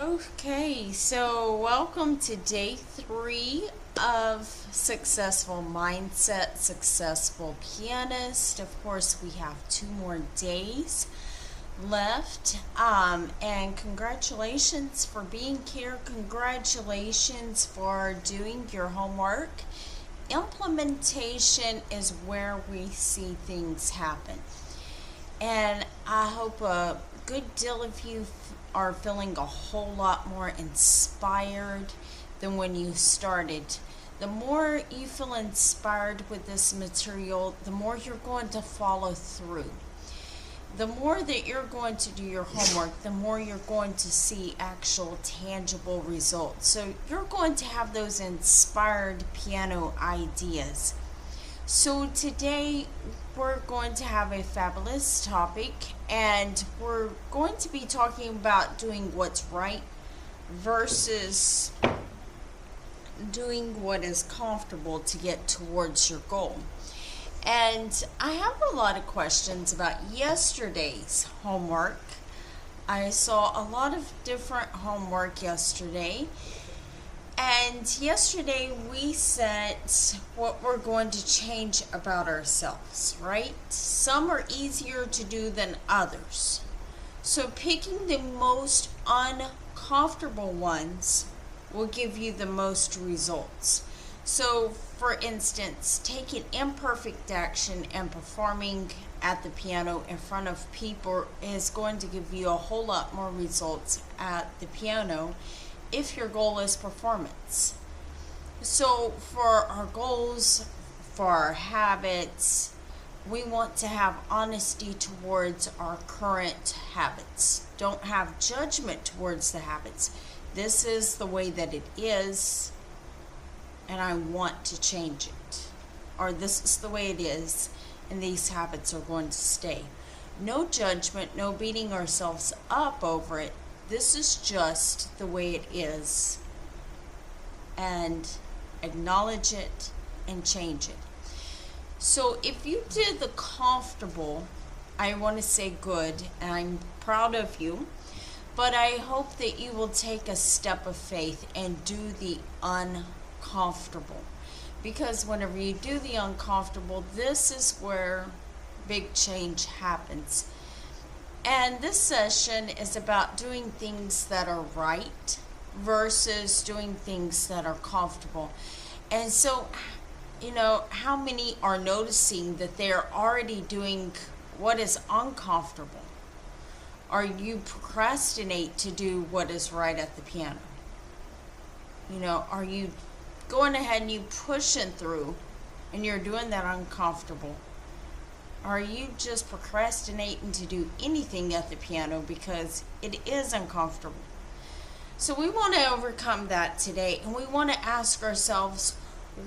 Okay, so welcome to day 3 of Successful Mindset, Successful Pianist. Of course, we have 2 more days left. And congratulations for being here. Congratulations for doing your homework. Implementation is where we see things happen. And I hope a good deal of you are feeling a whole lot more inspired than when you started. The more you feel inspired with this material, the more you're going to follow through. The more that you're going to do your homework, the more you're going to see actual tangible results. So you're going to have those inspired piano ideas. So today we're going to have a fabulous topic, and we're going to be talking about doing what's right versus doing what is comfortable to get towards your goal. And I have a lot of questions about yesterday's homework. I saw a lot of different homework yesterday. And yesterday we said what we're going to change about ourselves, right? Some are easier to do than others. So picking the most uncomfortable ones will give you the most results. So for instance, taking imperfect action and performing at the piano in front of people is going to give you a whole lot more results at the piano if your goal is performance. So for our goals, for our habits, we want to have honesty towards our current habits. Don't have judgment towards the habits. This is the way that it is, and I want to change it. Or this is the way it is, and these habits are going to stay. No judgment, no beating ourselves up over it. This is just the way it is, and acknowledge it and change it. So if you did the comfortable, I want to say good, and I'm proud of you, but I hope that you will take a step of faith and do the uncomfortable. Because whenever you do the uncomfortable, this is where big change happens. And this session is about doing things that are right versus doing things that are comfortable. And so, how many are noticing that they're already doing what is uncomfortable? Or you procrastinate to do what is right at the piano? Are you going ahead and you pushing through and you're doing that uncomfortable? Are you just procrastinating to do anything at the piano because it is uncomfortable? So we want to overcome that today, and we want to ask ourselves,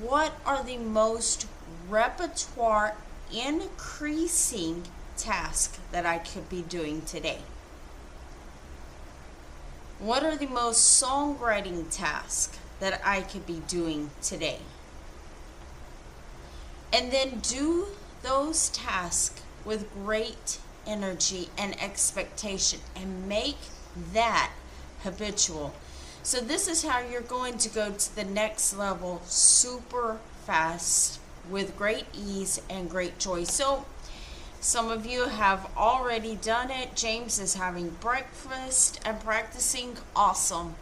what are the most repertoire increasing tasks that I could be doing today? What are the most songwriting tasks that I could be doing today? And then do those tasks with great energy and expectation, and make that habitual. So this is how you're going to go to the next level super fast with great ease and great joy. So some of you have already done it. James is having breakfast and practicing. Awesome.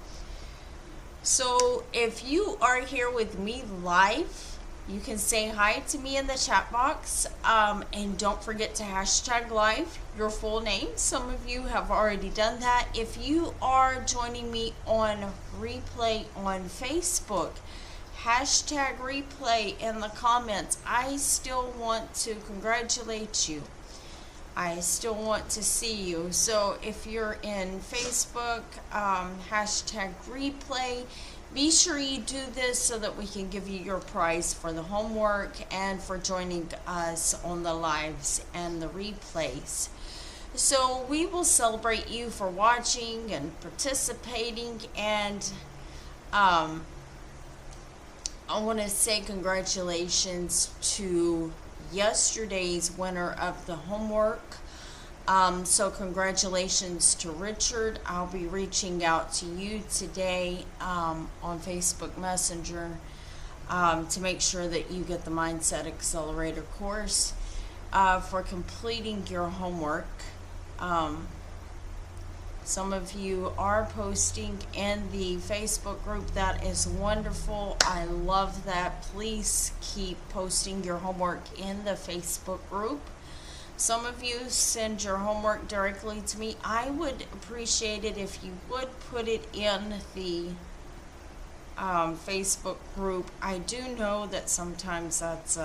So if you are here with me live, you can say hi to me in the chat box, and don't forget to hashtag live your full name. Some of you have already done that. If you are joining me on replay on Facebook, hashtag replay in the comments. I still want to congratulate you. I still want to see you. So if you're in Facebook, hashtag replay. Be sure you do this so that we can give you your prize for the homework and for joining us on the lives and the replays. So we will celebrate you for watching and participating, and I want to say congratulations to yesterday's winner of the homework. So congratulations to Richard. I'll be reaching out to you today on Facebook Messenger to make sure that you get the Mindset Accelerator course for completing your homework. Some of you are posting in the Facebook group. That is wonderful. I love that. Please keep posting your homework in the Facebook group. Some of you send your homework directly to me. I would appreciate it if you would put it in the Facebook group. I do know that sometimes that's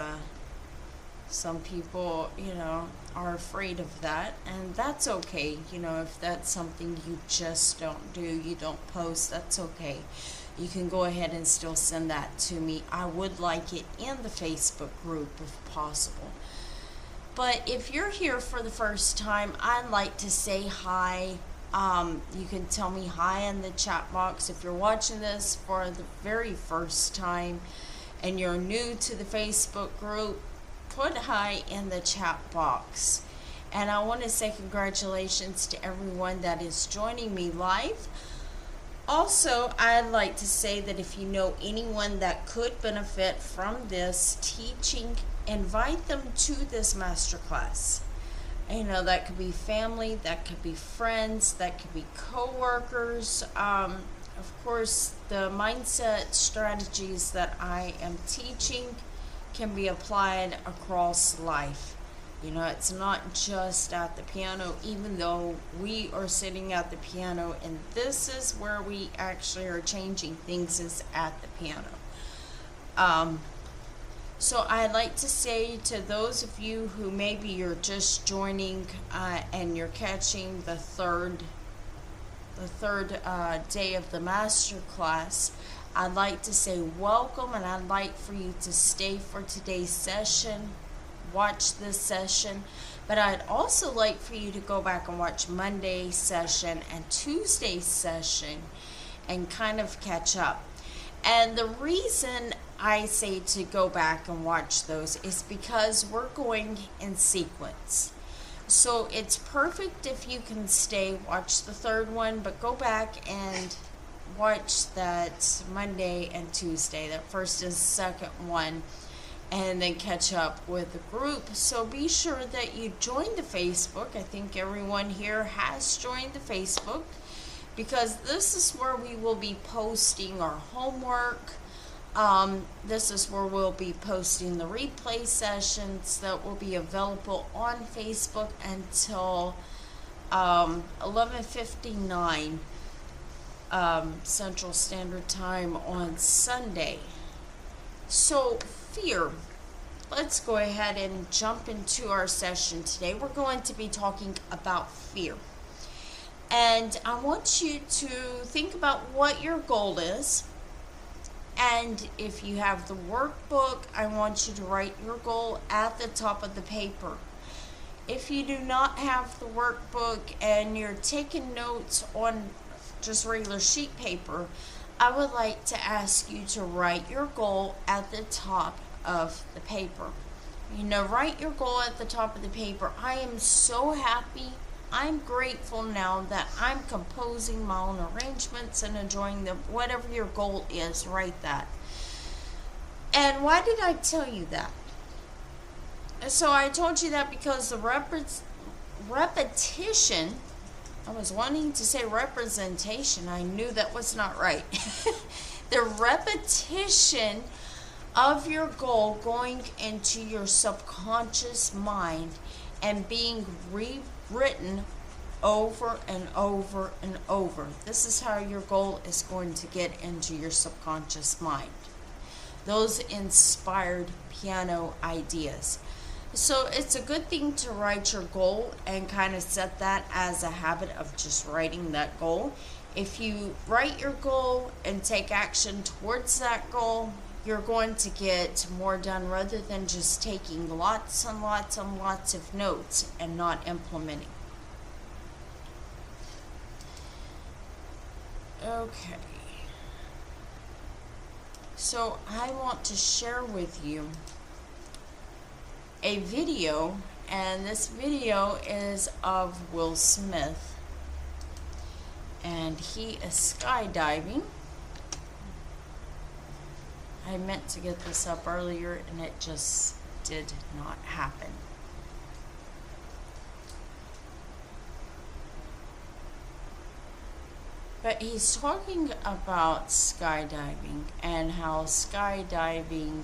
some people, are afraid of that, and that's okay. If that's something you just don't do, you don't post, that's okay. You can go ahead and still send that to me. I would like it in the Facebook group if possible. But if you're here for the first time, I'd like to say hi. You can tell me hi in the chat box. If you're watching this for the very first time and you're new to the Facebook group, put hi in the chat box. And I want to say congratulations to everyone that is joining me live. Also, I'd like to say that if you know anyone that could benefit from this teaching, invite them to this masterclass. That could be family, that could be friends, that could be co-workers. Of course, the mindset strategies that I am teaching can be applied across life. It's not just at the piano, even though we are sitting at the piano, and this is where we actually are changing things, is at the piano. So I'd like to say to those of you who maybe you're just joining and you're catching the third day of the master class, I'd like to say welcome, and I'd like for you to stay for today's session, watch this session, but I'd also like for you to go back and watch Monday's session and Tuesday's session and kind of catch up. And the reason I say to go back and watch those is because we're going in sequence. So it's perfect if you can stay, watch the third one, but go back and watch that Monday and Tuesday, that first and second one, and then catch up with the group. So be sure that you join the Facebook. I think everyone here has joined the Facebook, because this is where we will be posting our homework. This is where we'll be posting the replay sessions that will be available on Facebook until 11:59 Central Standard Time on Sunday. So fear. Let's go ahead and jump into our session today. We're going to be talking about fear. And I want you to think about what your goal is. And if you have the workbook, I want you to write your goal at the top of the paper. If you do not have the workbook and you're taking notes on just regular sheet paper, I would like to ask you to write your goal at the top of the paper. Write your goal at the top of the paper. I am so happy. I'm grateful now that I'm composing my own arrangements and enjoying them. Whatever your goal is, write that. And why did I tell you that? So I told you that because the repetition, I was wanting to say representation. I knew that was not right. The repetition of your goal going into your subconscious mind and being rewritten over and over and over. This is how your goal is going to get into your subconscious mind. Those inspired piano ideas. So it's a good thing to write your goal and kind of set that as a habit of just writing that goal. If you write your goal and take action towards that goal, you're going to get more done rather than just taking lots and lots and lots of notes and not implementing. Okay. So I want to share with you a video, and this video is of Will Smith, and he is skydiving. I meant to get this up earlier and it just did not happen. But he's talking about skydiving and how skydiving...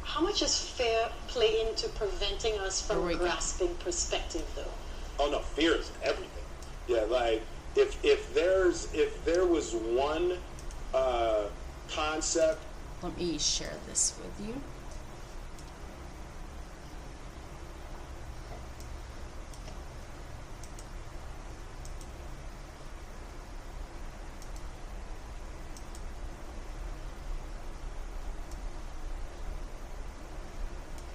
How much does fear play into preventing us from grasping perspective, though? Oh no, fear is everything. Yeah, like if there was one concept. Let me share this with you.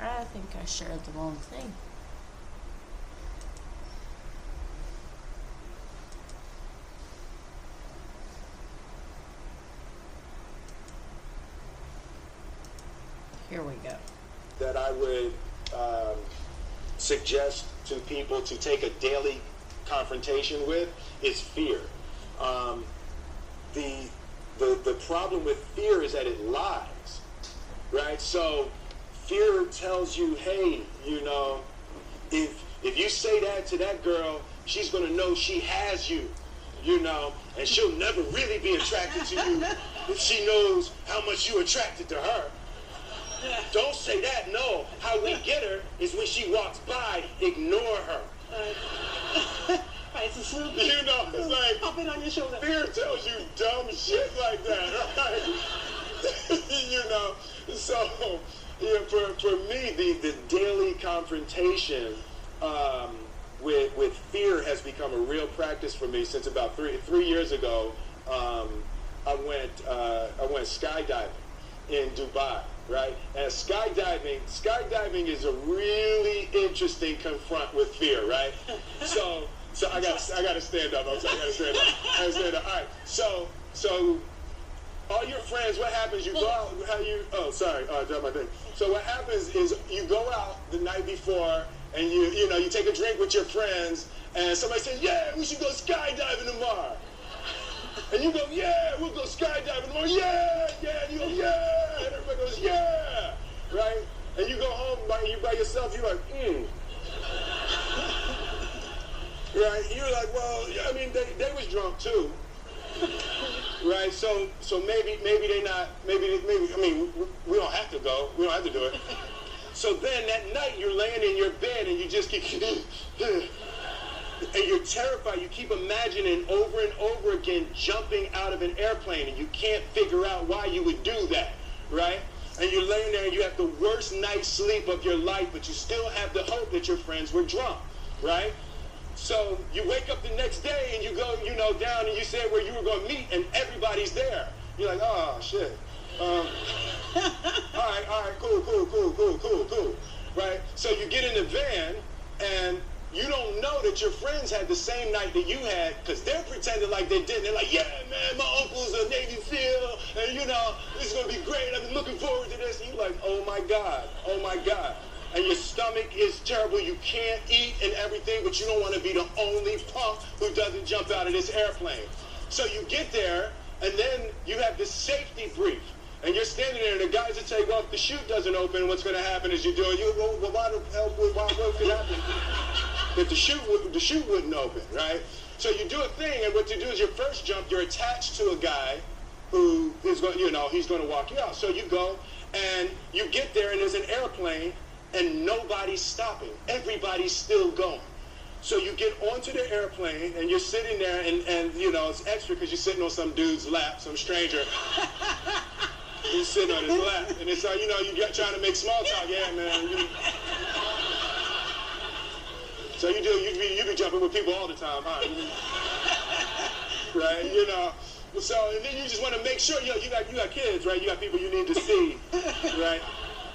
I think I shared the wrong thing. Here we go. That I would suggest to people to take a daily confrontation with is fear. The problem with fear is that it lies, right? So fear tells you, hey, you know, if you say that to that girl, she's gonna know she has you, you know, and she'll never really be attracted to you if she knows how much you're attracted to her. Don't say that, no. How we get her is when she walks by, ignore her. Right, it's a little, you know, it's like, pop it on your shoulder. Fear tells you dumb shit like that, right? You know, so, you know, for me, the daily confrontation with fear has become a real practice for me since about three years ago. I went skydiving in Dubai. Right? And skydiving is a really interesting confront with fear, right? So I got to stand up. I got to stand up. All right. So all your friends, what happens? You go out. I dropped my thing. So what happens is you go out the night before and you take a drink with your friends, and somebody says, "Yeah, we should go skydiving tomorrow." And you go, "Yeah, we'll go skydiving tomorrow." Yeah. And you go, "Yeah." And everybody goes, "Yeah." Right? And you go home, you by yourself, you're like, Right? You're like, well, I mean, they was drunk too. Right? So maybe they not, I mean, we don't have to go. We don't have to do it. So then that night you're laying in your bed and you just keep... And you're terrified. You keep imagining over and over again jumping out of an airplane, and you can't figure out why you would do that, right? And you're laying there and you have the worst night's sleep of your life, but you still have the hope that your friends were drunk, right? So you wake up the next day and you go, down and you say where you were going to meet, and everybody's there. You're like, oh, shit. All right, cool, right? So you get in the van, and you don't know that your friends had the same night that you had, because they're pretending like they didn't. They're like, yeah, man, my uncle's a Navy SEAL, and this is going to be great. I've been looking forward to this. And you're like, oh my God. And your stomach is terrible. You can't eat and everything, but you don't want to be the only punk who doesn't jump out of this airplane. So you get there, and then you have this safety brief. And you're standing there, and the guys will tell you, well, if the chute doesn't open, what's going to happen is well, why the hell, what could happen? That the chute wouldn't open, right? So you do a thing, and what you do is your first jump, you're attached to a guy who is going, he's going to walk you out. So you go, and you get there, and there's an airplane, and nobody's stopping. Everybody's still going. So you get onto the airplane, and you're sitting there, and it's extra because you're sitting on some dude's lap, some stranger. He's sitting on his lap, and it's like, you're trying to make small talk. Yeah, man. So you be jumping with people all the time, huh? Right? So and then you just want to make sure, you got kids, right? You got people you need to see, right?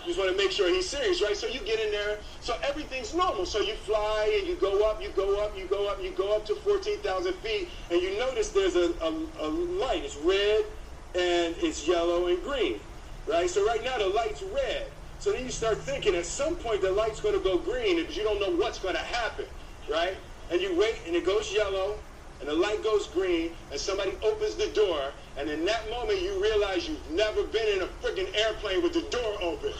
You just want to make sure he's serious, right? So you get in there, so everything's normal. So you fly and you go up to 14,000 feet, and you notice there's a light. It's red and it's yellow and green, right? So right now the light's red. So then you start thinking at some point the light's going to go green because you don't know what's going to happen, right? And you wait and it goes yellow and the light goes green and somebody opens the door, and in that moment you realize you've never been in a freaking airplane with the door open.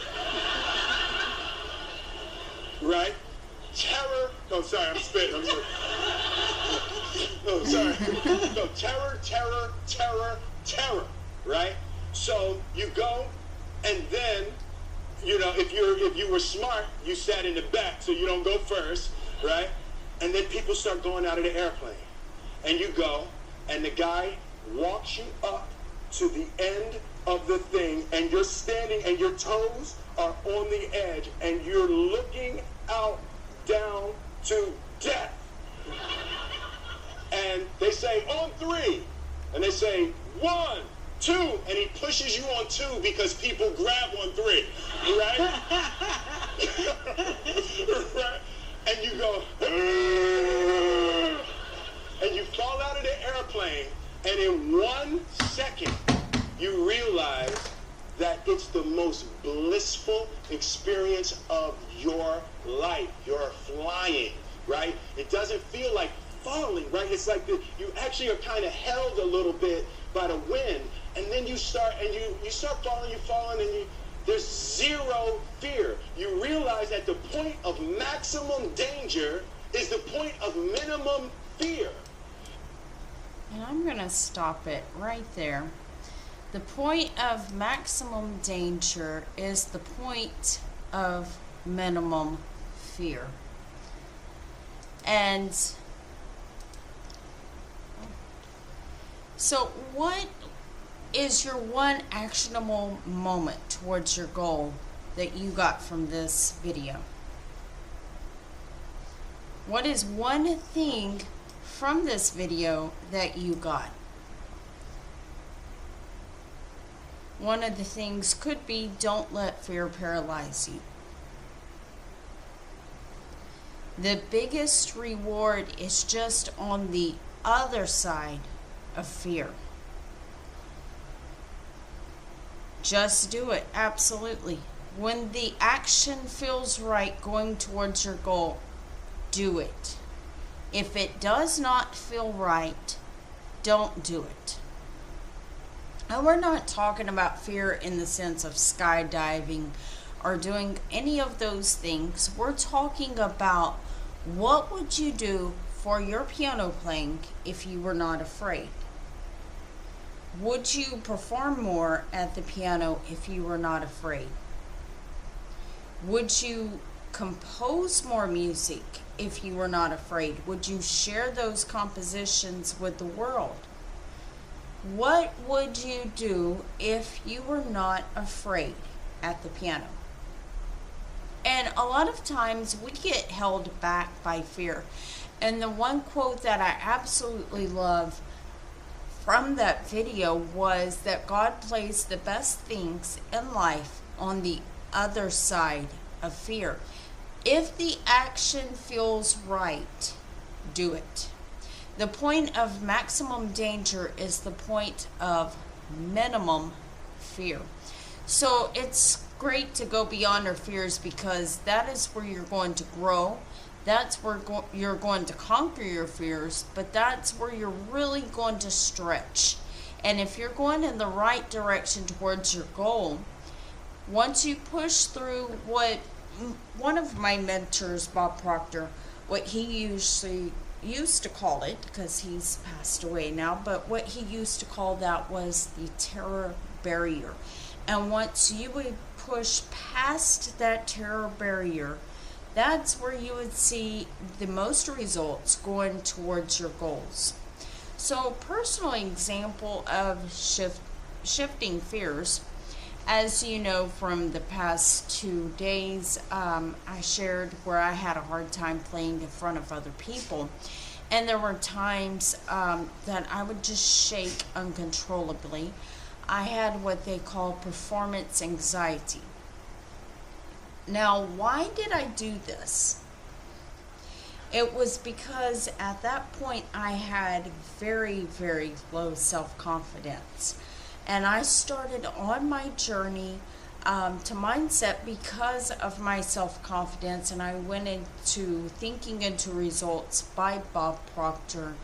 Right? Terror. Oh, sorry, I'm spitting. I'm sorry. Oh, sorry. No, terror, terror, terror, terror. Right? So you go, and then, you know, if you were smart, you sat in the back so you don't go first, right? And then people start going out of the airplane. And you go, and the guy walks you up to the end of the thing, and you're standing, and your toes are on the edge, and you're looking out down to death. And they say, on 3. And they say, 1, 2. And he pushes you on 2 because people grab on 3. Right? Right? And you go, and you fall out of the airplane, and in 1 second, you realize that it's the most blissful experience of your life. You're flying, right? It doesn't feel like falling, right? It's like you actually are kind of held a little bit by the wind, and then you start, and you start falling, you're falling, and there's zero fear. You realize that the point of maximum danger is the point of minimum fear. And I'm going to stop it right there. The point of maximum danger is the point of minimum fear. And so what is your one actionable moment towards your goal that you got from this video? What is one thing from this video that you got? One of the things could be, don't let fear paralyze you. The biggest reward is just on the other side of fear. Just do it, absolutely. When the action feels right going towards your goal, do it. If it does not feel right, don't do it. And we're not talking about fear in the sense of skydiving or doing any of those things. We're talking about what would you do for your piano playing if you were not afraid? Would you perform more at the piano if you were not afraid? Would you compose more music if you were not afraid? Would you share those compositions with the world? What would you do if you were not afraid at the piano? And a lot of times we get held back by fear. And the one quote that I absolutely love from that video was that God placed the best things in life on the other side of fear. If the action feels right, do it. The point of maximum danger is the point of minimum fear. So it's great to go beyond our fears, because that is where you're going to grow. That's where you're going to conquer your fears, but that's where you're really going to stretch. And if you're going in the right direction towards your goal, once you push through what one of my mentors, Bob Proctor, what he used to call it, because he's passed away now, but what he used to call that was the terror barrier. And once you would push past that terror barrier, that's where you would see the most results going towards your goals. So, personal example of shifting fears. As you know, from the past 2 days, I shared where I had a hard time playing in front of other people. And there were times that I would just shake uncontrollably. I had what they call performance anxiety. Now, why did I do this? It was because at that point I had very, very low self-confidence. And I started on my journey to mindset because of my self-confidence, and I went into Thinking into Results by Bob Proctor,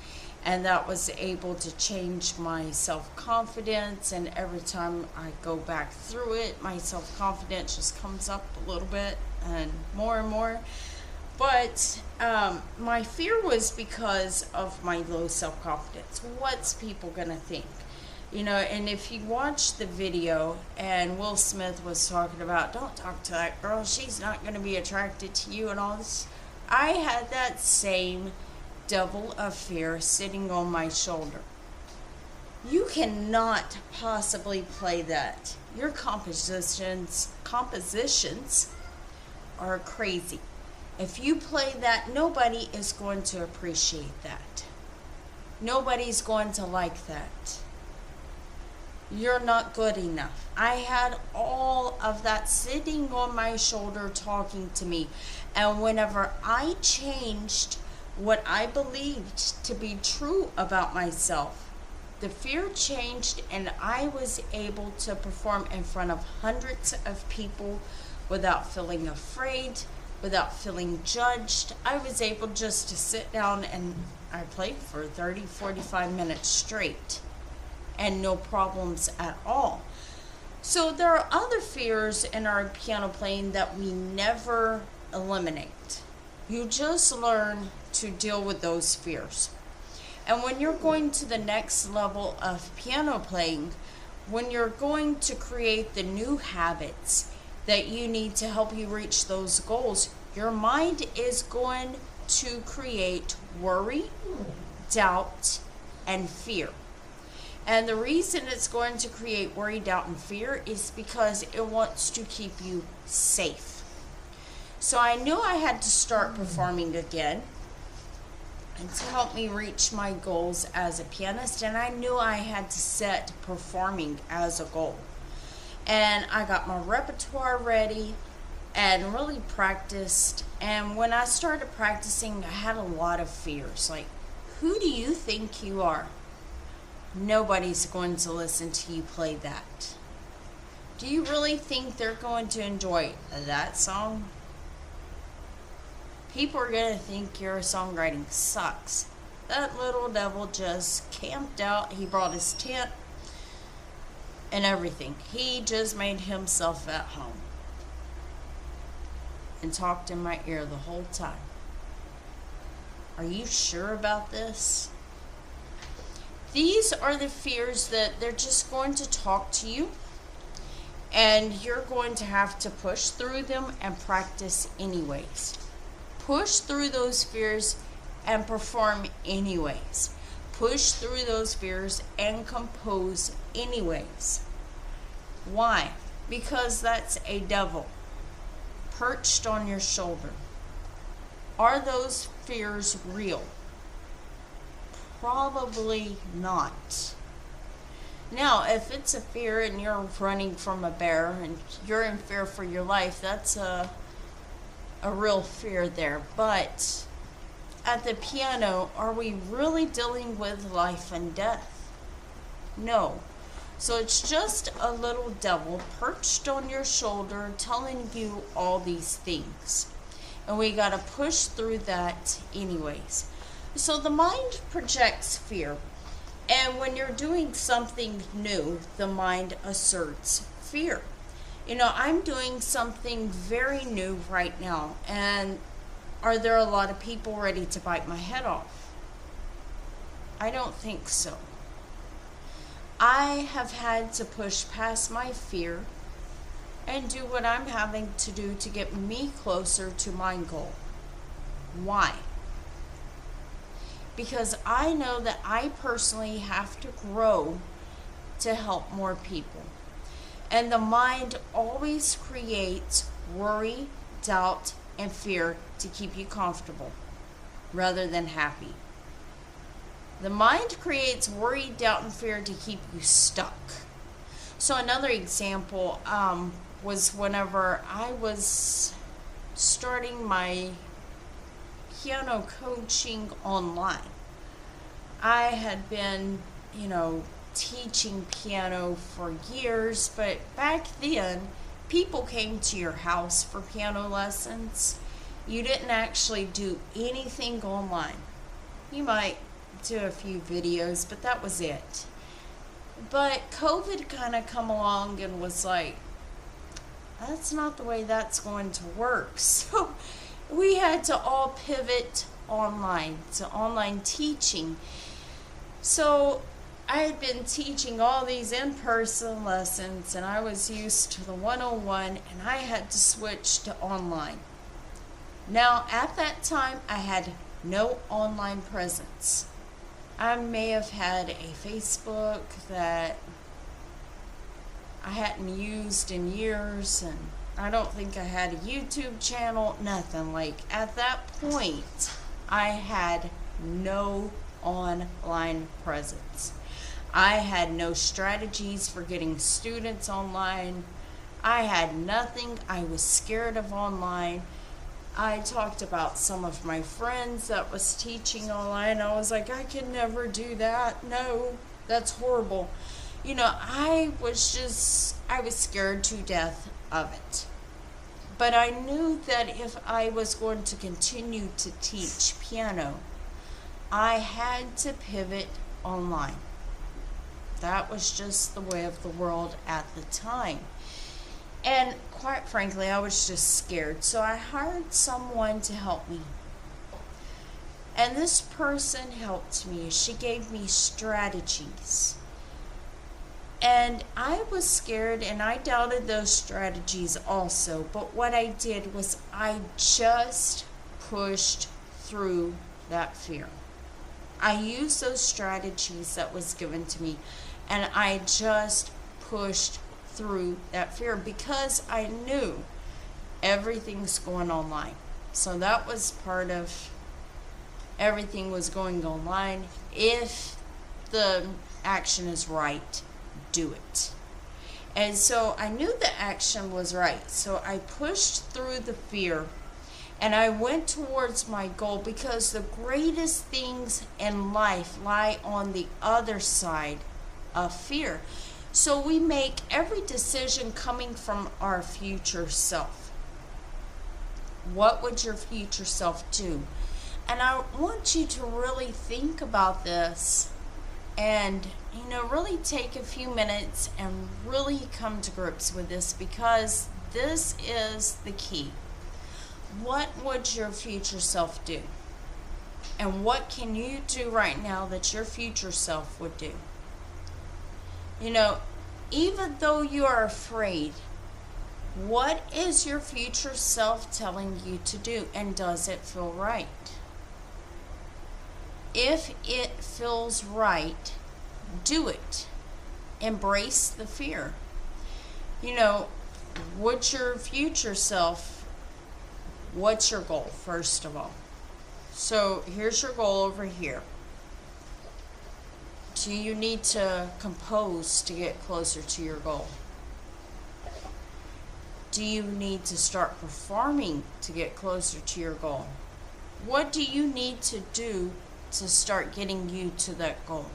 and that was able to change my self-confidence. And every time I go back through it, my self-confidence just comes up a little bit and more. But my fear was because of my low self-confidence. What's people gonna think? You know, and if you watch the video, and Will Smith was talking about, don't talk to that girl, she's not going to be attracted to you and all this. I had that same devil of fear sitting on my shoulder. You cannot possibly play that. Your compositions are crazy. If you play that, nobody is going to appreciate that. Nobody's going to like that. You're not good enough. I had all of that sitting on my shoulder talking to me. And whenever I changed what I believed to be true about myself, the fear changed, and I was able to perform in front of hundreds of people without feeling afraid, without feeling judged. I was able just to sit down, and I played for 30, 45 minutes straight. And no problems at all. So there are other fears in our piano playing that we never eliminate. You just learn to deal with those fears. And when you're going to the next level of piano playing, when you're going to create the new habits that you need to help you reach those goals, your mind is going to create worry, doubt, and fear. And the reason it's going to create worry, doubt, and fear is because it wants to keep you safe. So I knew I had to start performing again, and to help me reach my goals as a pianist, and I knew I had to set performing as a goal. And I got my repertoire ready and really practiced. And when I started practicing, I had a lot of fears. Like, who do you think you are? Nobody's going to listen to you play that. Do you really think they're going to enjoy that song? People are going to think your songwriting sucks. That little devil just camped out. He brought his tent and everything. He just made himself at home and talked in my ear the whole time. Are you sure about this? These are the fears that they're just going to talk to you, and you're going to have to push through them and practice anyways. Push through those fears and perform anyways. Push through those fears and compose anyways. Why? Because that's a devil perched on your shoulder. Are those fears real? Probably not. Now, if it's a fear and you're running from a bear and you're in fear for your life, that's a real fear there. But at the piano, are we really dealing with life and death? No. So it's just a little devil perched on your shoulder telling you all these things. And we got to push through that anyways. So the mind projects fear, and when you're doing something new, the mind asserts fear. You know, I'm doing something very new right now, and are there a lot of people ready to bite my head off? I don't think so. I have had to push past my fear and do what I'm having to do to get me closer to my goal. Why? Because I know that I personally have to grow to help more people. And the mind always creates worry, doubt, and fear to keep you comfortable rather than happy. The mind creates worry, doubt, and fear to keep you stuck. So another example was whenever I was starting my piano coaching online. I had been, teaching piano for years, but back then people came to your house for piano lessons, you didn't actually do anything online. You might do a few videos, but that was it. But COVID kind of come along and was like, that's not the way that's going to work. So we had to all pivot online to online teaching. So I had been teaching all these in-person lessons, and I was used to the 101, and I had to switch to online. Now, at that time, I had no online presence. I may have had a Facebook that I hadn't used in years, and I don't think I had a YouTube channel, nothing. Like, at that point, I had no online presence. I had no strategies for getting students online. I had nothing. I was scared of online. I talked about some of my friends that was teaching online. I was like, I can never do that. No, that's horrible. You know, I was scared to death of it. But I knew that if I was going to continue to teach piano, I had to pivot online. That was just the way of the world at the time. And quite frankly, I was just scared. So I hired someone to help me. And this person helped me. She gave me strategies. And I was scared, and I doubted those strategies also. But what I did was I just pushed through that fear. I used those strategies that was given to me, and I just pushed through that fear because I knew everything's going online. So that was part of everything was going online. If the action is right, do it. And so I knew the action was right. So I pushed through the fear and I went towards my goal, because the greatest things in life lie on the other side of fear. So we make every decision coming from our future self. What would your future self do? And I want you to really think about this and, really take a few minutes and really come to grips with this, because this is the key. What would your future self do? And what can you do right now that your future self would do? Even though you are afraid, what is your future self telling you to do? And does it feel right? If it feels right, do it. Embrace the fear. What's your future self? What's your goal, first of all? So here's your goal over here. Do you need to compose to get closer to your goal? Do you need to start performing to get closer to your goal? What do you need to do to start getting you to that goal?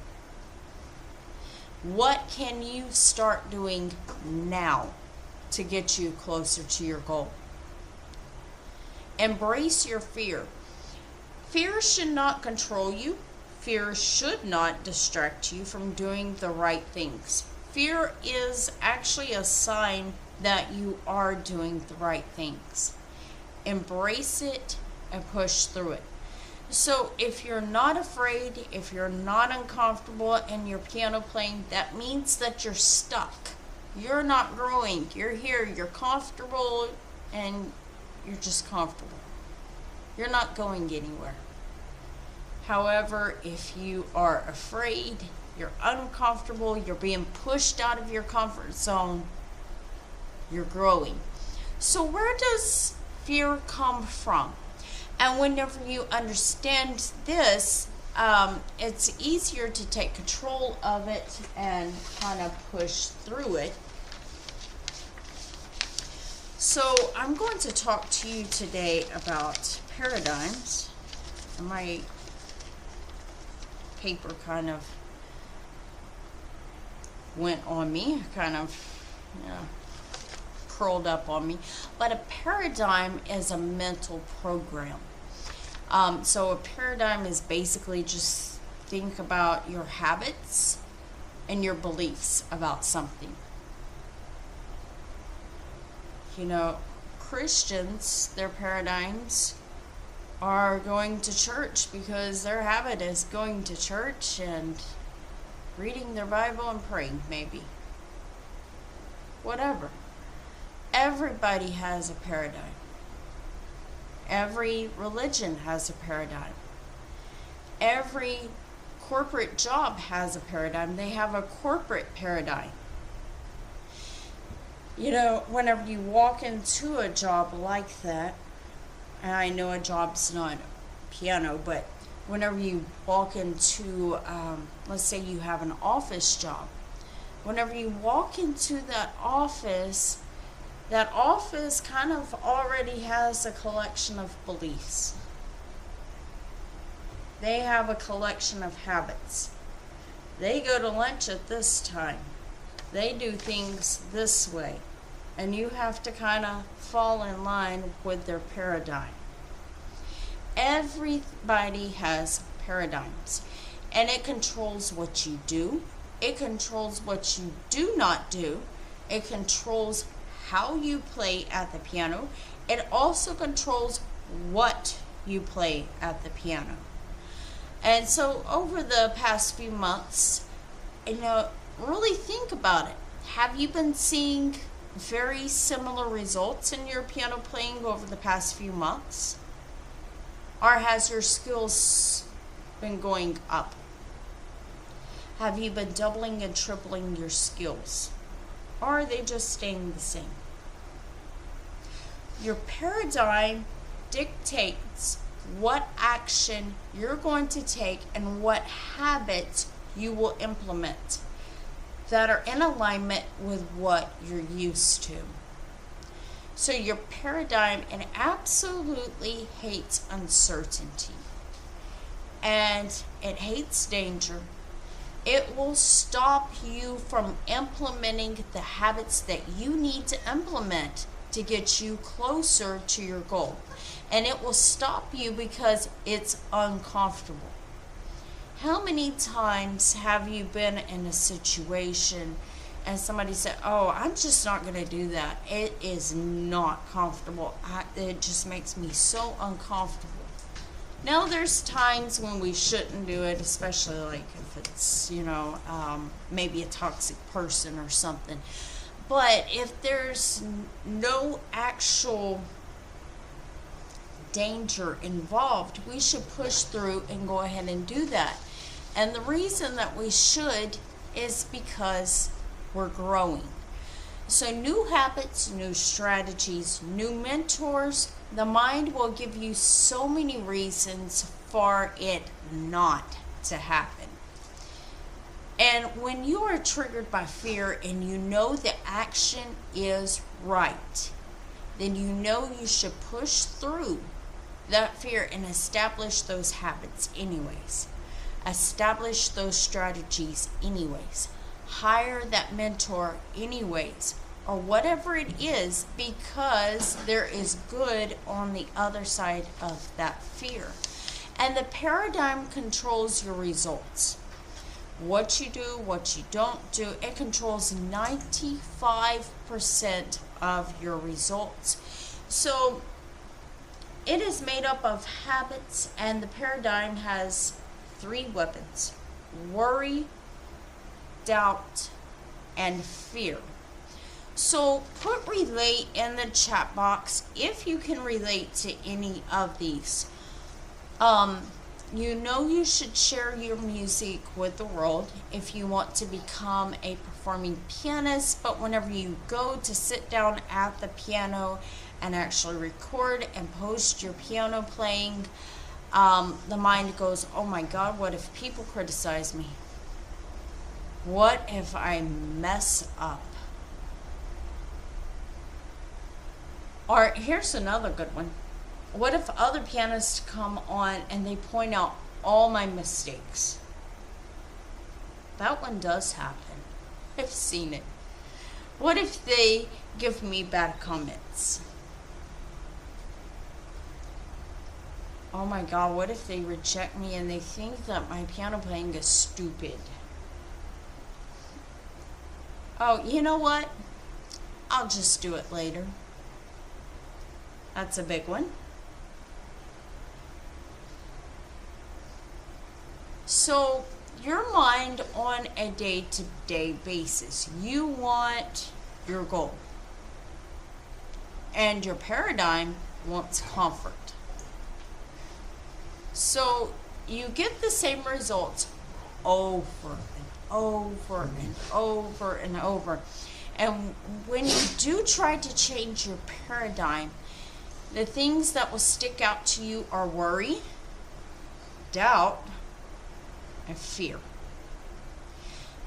What can you start doing now to get you closer to your goal? Embrace your fear. Fear should not control you. Fear should not distract you from doing the right things. Fear is actually a sign that you are doing the right things. Embrace it and push through it. So if you're not afraid, if you're not uncomfortable in your piano playing, that means that you're stuck. You're not growing. You're here, you're comfortable, and you're just comfortable. You're not going anywhere. However, if you are afraid, you're uncomfortable, you're being pushed out of your comfort zone, you're growing. So where does fear come from? And whenever you understand this, it's easier to take control of it and kind of push through it. So I'm going to talk to you today about paradigms. My paper kind of went on me, kind of curled up on me. But a paradigm is a mental program. So a paradigm is basically just think about your habits and your beliefs about something. You know, Christians, their paradigms are going to church because their habit is going to church and reading their Bible and praying, maybe. Whatever. Everybody has a paradigm. Every religion has a paradigm. Every corporate job has a paradigm. They have a corporate paradigm. You know, whenever you walk into a job like that, and I know a job's not piano, but whenever you walk into, let's say you have an office job, whenever you walk into that office kind of already has a collection of beliefs. They have a collection of habits. They go to lunch at this time. They do things this way. And you have to kind of fall in line with their paradigm. Everybody has paradigms. And it controls what you do. It controls what you do not do. It controls how you play at the piano. It also controls what you play at the piano. And so over the past few months, you know, really think about it. Have you been seeing very similar results in your piano playing over the past few months? Or has your skills been going up? Have you been doubling and tripling your skills? Or are they just staying the same? Your paradigm dictates what action you're going to take and what habits you will implement that are in alignment with what you're used to. So your paradigm, it absolutely hates uncertainty. And it hates danger. It will stop you from implementing the habits that you need to implement to get you closer to your goal. And it will stop you because it's uncomfortable. How many times have you been in a situation and somebody said, oh, I'm just not going to do that. It is not comfortable. It just makes me so uncomfortable. Now, there's times when we shouldn't do it, especially like if it's, you know, maybe a toxic person or something. But if there's no actual danger involved, we should push through and go ahead and do that. And the reason that we should is because we're growing. So new habits, new strategies, new mentors, the mind will give you so many reasons for it not to happen. And when you are triggered by fear and you know the action is right, then you know you should push through that fear and establish those habits anyways. Establish those strategies anyways. Hire that mentor anyways, or whatever it is, because there is good on the other side of that fear. And the paradigm controls your results. What you do, what you don't do, it controls 95% of your results. So it is made up of habits, and the paradigm has 3 weapons: worry, doubt, and fear. So put relate in the chat box if you can relate to any of these. You know you should share your music with the world if you want to become a performing pianist, but whenever you go to sit down at the piano and actually record and post your piano playing, the mind goes, oh my God, what if people criticize me? What if I mess up? Or here's another good one. What if other pianists come on and they point out all my mistakes? That one does happen. I've seen it. What if they give me bad comments? Oh my God, what if they reject me and they think that my piano playing is stupid? Oh, you know what? I'll just do it later. That's a big one. So, your mind on a day-to-day basis, you want your goal. And your paradigm wants comfort. So, you get the same results over and over and over and over. And when you do try to change your paradigm, the things that will stick out to you are worry, doubt, and fear.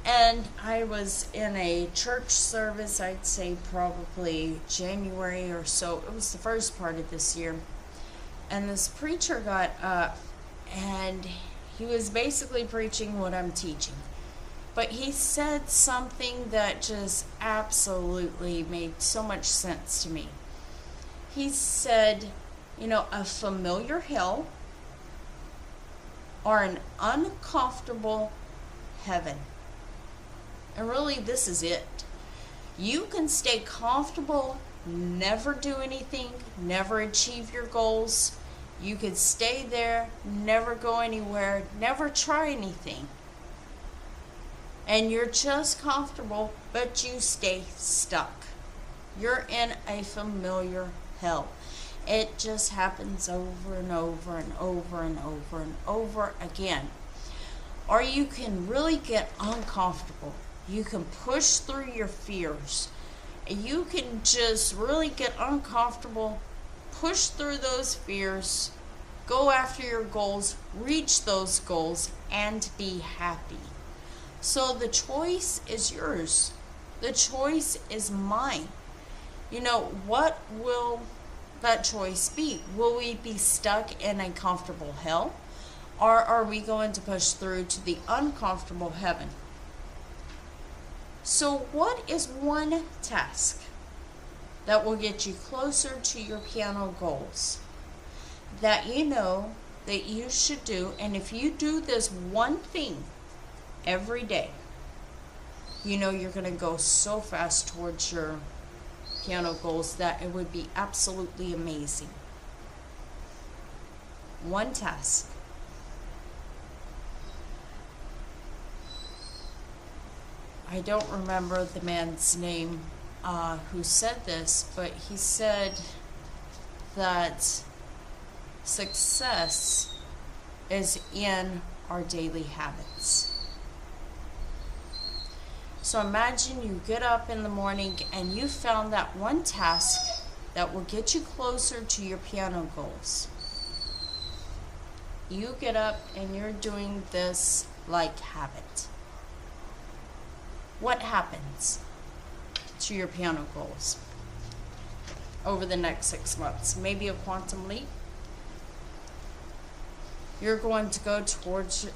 And I was in a church service, I'd say probably January or so. It was the first part of this year. And this preacher got up and he was basically preaching what I'm teaching. But he said something that just absolutely made so much sense to me. He said, you know, a familiar hell or an uncomfortable heaven. And really, this is it. You can stay comfortable, never do anything, never achieve your goals. You could stay there, never go anywhere, never try anything. And you're just comfortable, but you stay stuck. You're in a familiar hell. It just happens over and over and over and over and over again. Or you can really get uncomfortable. You can push through your fears. You can just really get uncomfortable, push through those fears, go after your goals, reach those goals, and be happy. So the choice is yours. The choice is mine. You know, what will that choice be? Will we be stuck in a comfortable hell? Or are we going to push through to the uncomfortable heaven? So what is one task that will get you closer to your piano goals that you know that you should do? And if you do this one thing every day, you know you're going to go so fast towards your piano goals that it would be absolutely amazing. One task. I don't remember the man's name who said this, but he said that success is in our daily habits. So imagine you get up in the morning and you found that one task that will get you closer to your piano goals. You get up and you're doing this like habit. What happens to your piano goals over the next 6 months? Maybe a quantum leap. You're going to go towards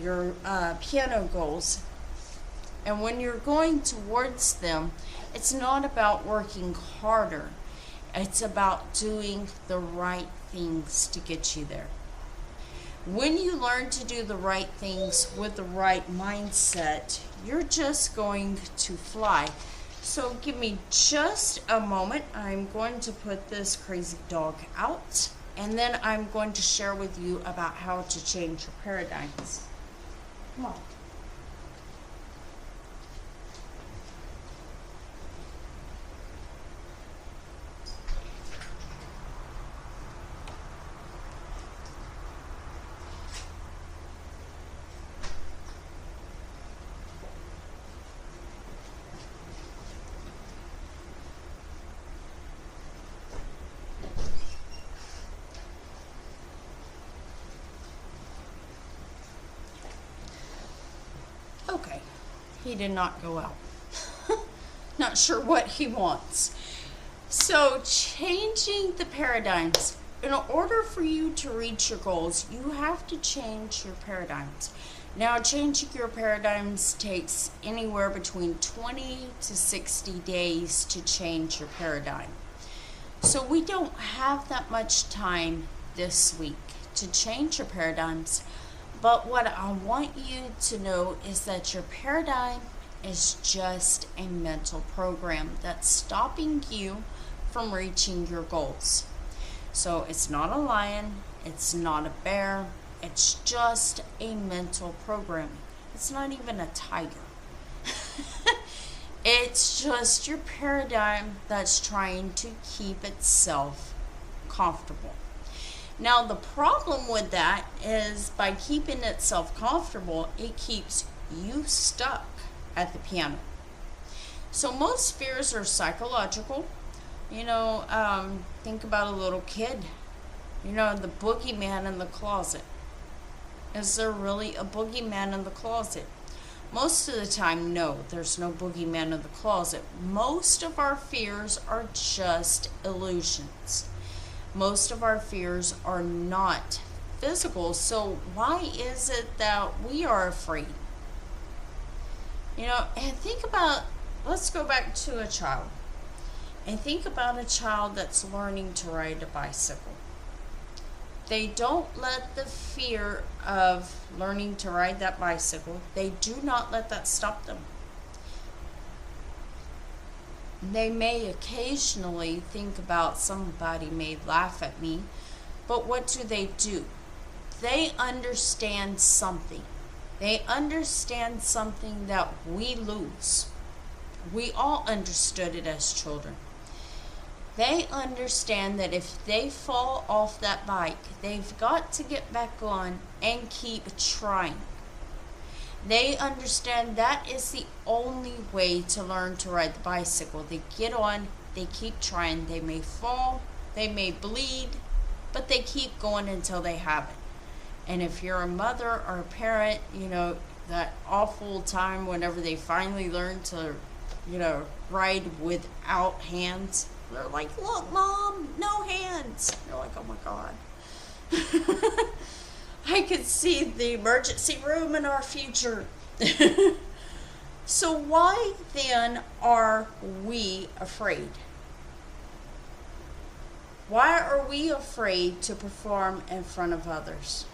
your piano goals. And when you're going towards them, it's not about working harder. It's about doing the right things to get you there. When you learn to do the right things with the right mindset, you're just going to fly. So give me just a moment. I'm going to put this crazy dog out, and then I'm going to share with you about how to change your paradigms. Come on. Okay, he did not go out. Not sure what he wants. So changing the paradigms. In order for you to reach your goals, you have to change your paradigms. Now, changing your paradigms takes anywhere between 20 to 60 days to change your paradigm. So we don't have that much time this week to change your paradigms. But what I want you to know is that your paradigm is just a mental program that's stopping you from reaching your goals. So it's not a lion, it's not a bear, it's just a mental program. It's not even a tiger. It's just your paradigm that's trying to keep itself comfortable. Now, the problem with that is by keeping itself comfortable, it keeps you stuck at the piano. So most fears are psychological. Think about a little kid. The boogeyman in the closet. Is there really a boogeyman in the closet? Most of the time, no, there's no boogeyman in the closet. Most of our fears are just illusions. Most of our fears are not physical. So why is it that we are afraid? And let's go back to a child. And think about a child that's learning to ride a bicycle. They don't let the fear of learning to ride that bicycle, they do not let that stop them. They may occasionally think about somebody may laugh at me, but what do? They understand something. They understand something that we lose. We all understood it as children. They understand that if they fall off that bike, they've got to get back on and keep trying. They understand that is the only way to learn to ride the bicycle. They get on, they keep trying. They may fall, they may bleed, but they keep going until they have it. And if you're a mother or a parent, that awful time whenever they finally learn to, ride without hands. They're like, look, Mom, no hands. You're like, oh my God. I could see the emergency room in our future. So why then are we afraid? Why are we afraid to perform in front of others?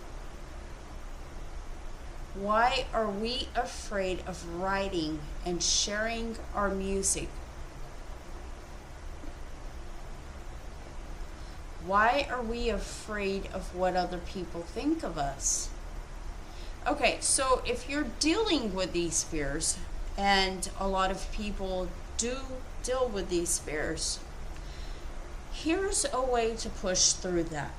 Why are we afraid of writing and sharing our music? Why are we afraid of what other people think of us? Okay, so if you're dealing with these fears, and a lot of people do deal with these fears, here's a way to push through that.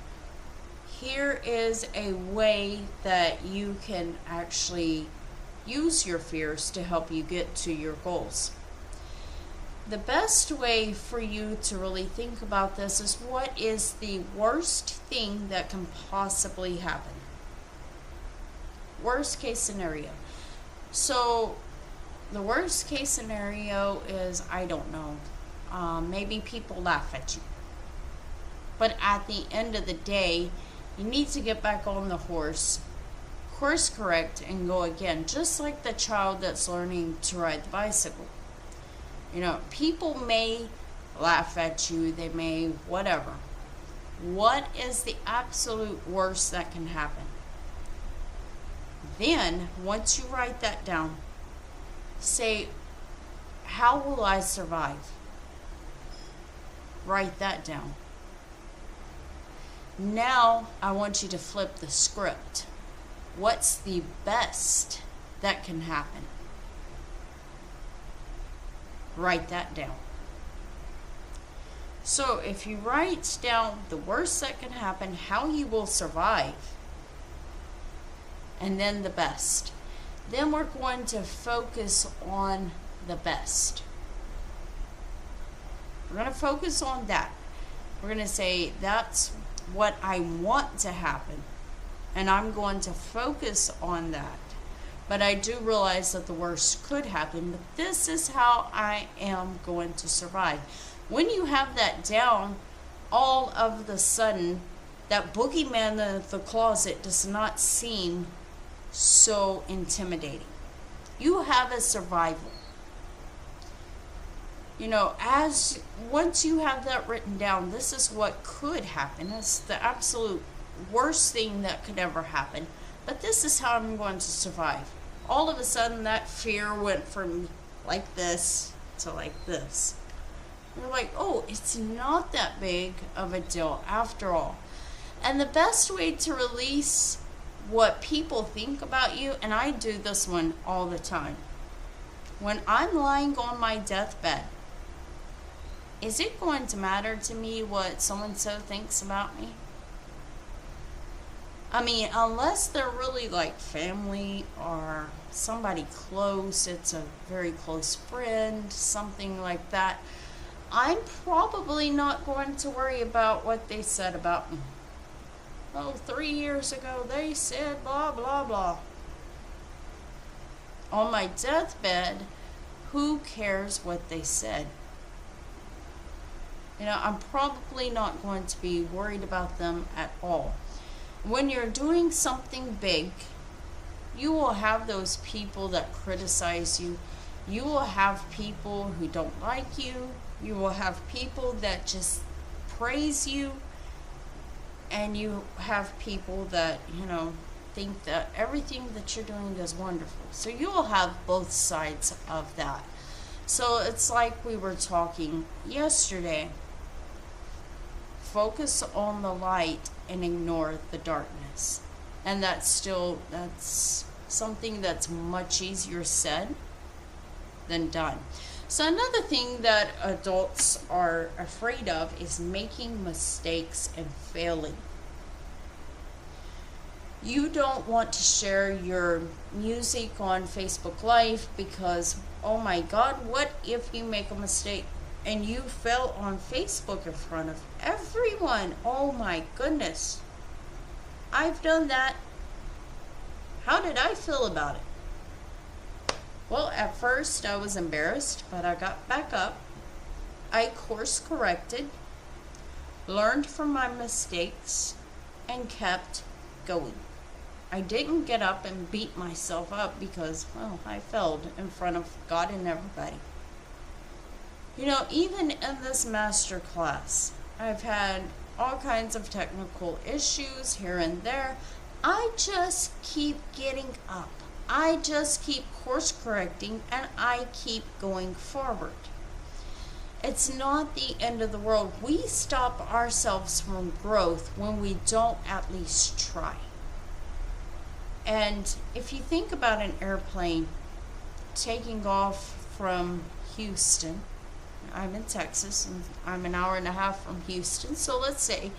Here is a way that you can actually use your fears to help you get to your goals. The best way for you to really think about this is, what is the worst thing that can possibly happen? Worst case scenario. So the worst case scenario is, I don't know, maybe people laugh at you. But at the end of the day, you need to get back on the horse, course correct, and go again. Just like the child that's learning to ride the bicycle. People may laugh at you, they may whatever. What is the absolute worst that can happen? Then, once you write that down, say, how will I survive? Write that down. Now, I want you to flip the script. What's the best that can happen? Write that down. So if you write down the worst that can happen, how you will survive, and then the best, then we're going to focus on the best. We're going to focus on that. We're going to say, that's what I want to happen, and I'm going to focus on that. But I do realize that the worst could happen, but this is how I am going to survive. When you have that down, all of the sudden, that boogeyman in the closet does not seem so intimidating. You have a survival. You know, once you have that written down, this is what could happen. It's the absolute worst thing that could ever happen. But this is how I'm going to survive. All of a sudden, that fear went from like this to like this. You're like, oh, it's not that big of a deal after all. And the best way to release what people think about you, and I do this one all the time. When I'm lying on my deathbed, is it going to matter to me what so-and-so thinks about me? I mean, unless they're really like family or somebody close, it's a very close friend, something like that, I'm probably not going to worry about what they said about me. Oh, 3 years ago they said blah, blah, blah. On my deathbed, who cares what they said? You know, I'm probably not going to be worried about them at all. When you're doing something big, you will have those people that criticize you. You will have people who don't like you. You will have people that just praise you. And you have people that, you know, think that everything that you're doing is wonderful. So you will have both sides of that. So it's like we were talking yesterday. Focus on the light and ignore the darkness. And that's something that's much easier said than done. So another thing that adults are afraid of is making mistakes and failing. You don't want to share your music on Facebook Live because, oh my God, what if you make a mistake and you fell on Facebook in front of everyone? Oh my goodness. I've done that. How did I feel about it? Well, at first I was embarrassed, but I got back up. I course corrected, learned from my mistakes, and kept going. I didn't get up and beat myself up because, well, I failed in front of God and everybody. You know, even in this master class, I've had all kinds of technical issues here and there. I just keep getting up. I just keep course correcting and I keep going forward. It's not the end of the world. We stop ourselves from growth when we don't at least try. And if you think about an airplane taking off from Houston, I'm in Texas and I'm an hour and a half from Houston, so let's say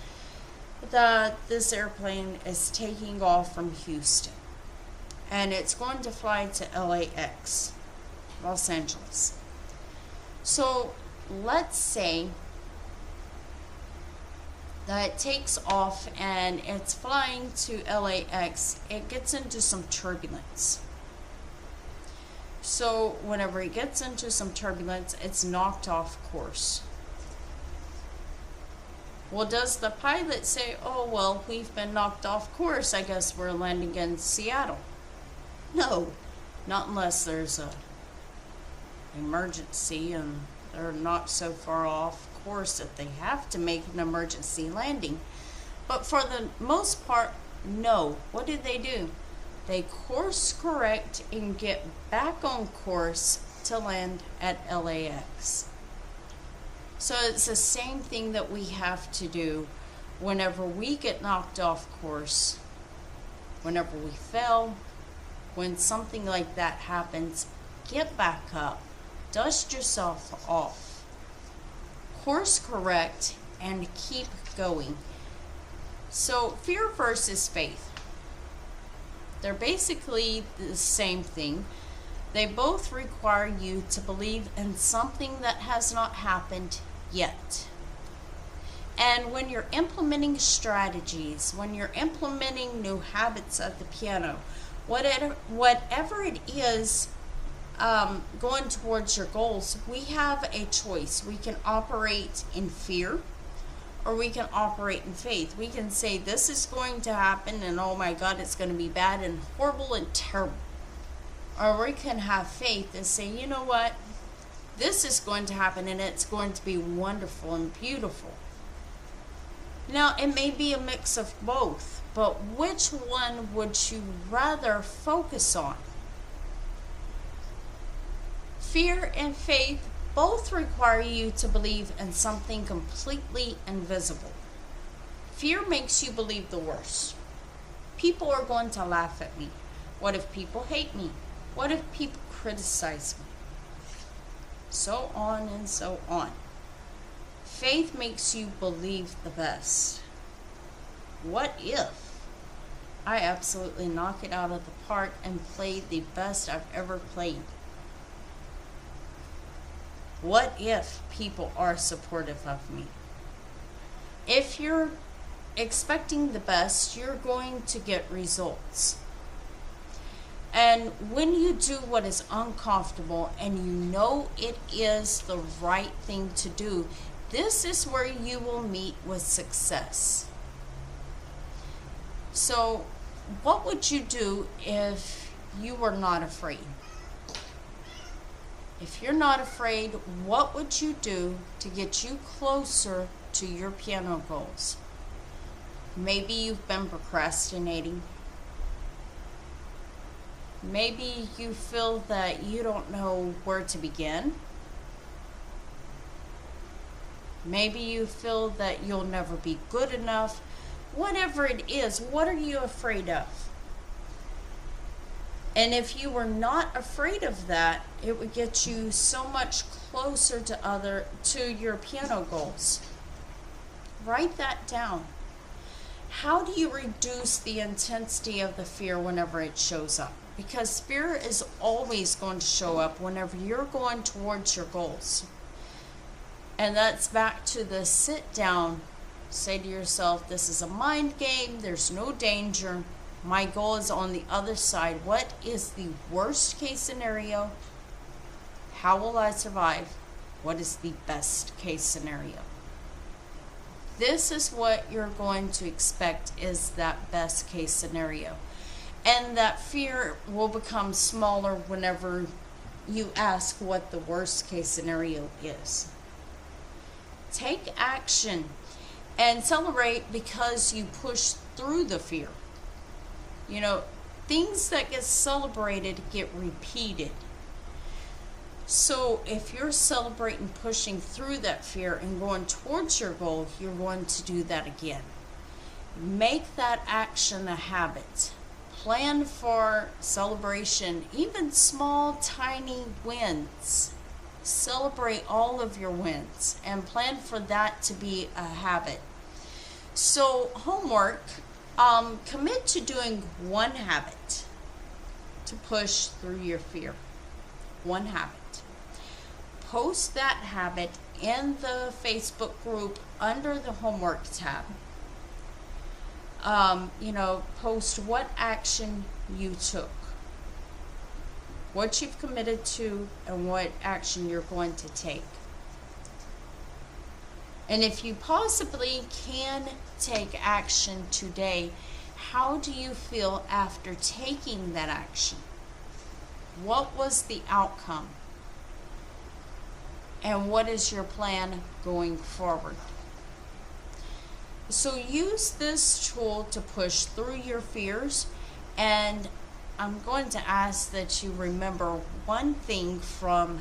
that this airplane is taking off from Houston and it's going to fly to LAX, Los Angeles. So let's say that it takes off and it's flying to LAX. It gets into some turbulence. So whenever it gets into some turbulence, it's knocked off course. Well, does the pilot say, oh, well, we've been knocked off course, I guess we're landing in Seattle? No, not unless there's an emergency and they're not so far off course that they have to make an emergency landing. But for the most part, no. What do? They course correct and get back on course to land at LAX. So it's the same thing that we have to do whenever we get knocked off course, whenever we fail, when something like that happens. Get back up, dust yourself off, course correct, and keep going. So fear versus faith. They're basically the same thing. They both require you to believe in something that has not happened yet. And when you're implementing strategies, when you're implementing new habits at the piano, whatever it is, going towards your goals, we have a choice. We can operate in fear, or we can operate in faith. We can say this is going to happen and oh my God, it's going to be bad and horrible and terrible. Or we can have faith and say, you know what, this is going to happen and it's going to be wonderful and beautiful. Now, it may be a mix of both, but which one would you rather focus on? Fear and faith both require you to believe in something completely invisible. Fear makes you believe the worst. People are going to laugh at me. What if people hate me? What if people criticize me? So on and so on. Faith makes you believe the best. What if I absolutely knock it out of the park and play the best I've ever played? What if people are supportive of me? If you're expecting the best, you're going to get results. And when you do what is uncomfortable and you know it is the right thing to do, this is where you will meet with success. So, what would you do if you were not afraid? If you're not afraid, what would you do to get you closer to your piano goals? Maybe you've been procrastinating. Maybe you feel that you don't know where to begin. Maybe you feel that you'll never be good enough. Whatever it is, what are you afraid of? And if you were not afraid of that, it would get you so much closer to your piano goals. Write that down. How do you reduce the intensity of the fear whenever it shows up? Because fear is always going to show up whenever you're going towards your goals. And that's back to the sit down. Say to yourself, this is a mind game. There's no danger. My goal is on the other side. What is the worst case scenario? How will I survive? What is the best case scenario? This is what you're going to expect is that best case scenario. And that fear will become smaller whenever you ask what the worst case scenario is. Take action and celebrate because you push through the fear. You know, things that get celebrated get repeated. So if you're celebrating pushing through that fear and going towards your goal, you're going to do that again. Make that action a habit. Plan for celebration, even small, tiny wins. Celebrate all of your wins and plan for that to be a habit. So, homework, commit to doing one habit to push through your fear. One habit. Post that habit in the Facebook group under the homework tab. Post what action you took, what you've committed to, and what action you're going to take. And if you possibly can take action today, how do you feel after taking that action? What was the outcome? And what is your plan going forward? So use this tool to push through your fears, and I'm going to ask that you remember one thing from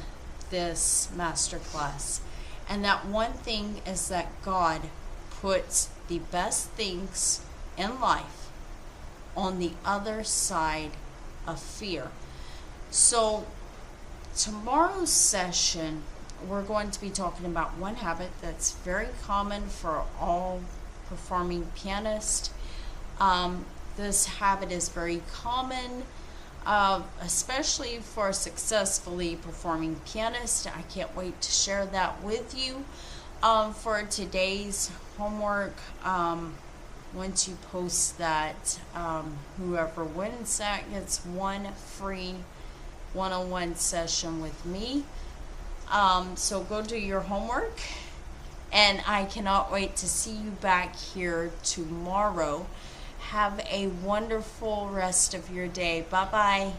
this masterclass, and that one thing is that God puts the best things in life on the other side of fear. So tomorrow's session, we're going to be talking about one habit that's very common for all performing pianists. This habit is very common, especially for successfully performing pianists. I can't wait to share that with you. For today's homework, once you post that, whoever wins that gets one free one-on-one session with me. So go do your homework And I cannot wait to see you back here tomorrow. Have a wonderful rest of your day. Bye-bye.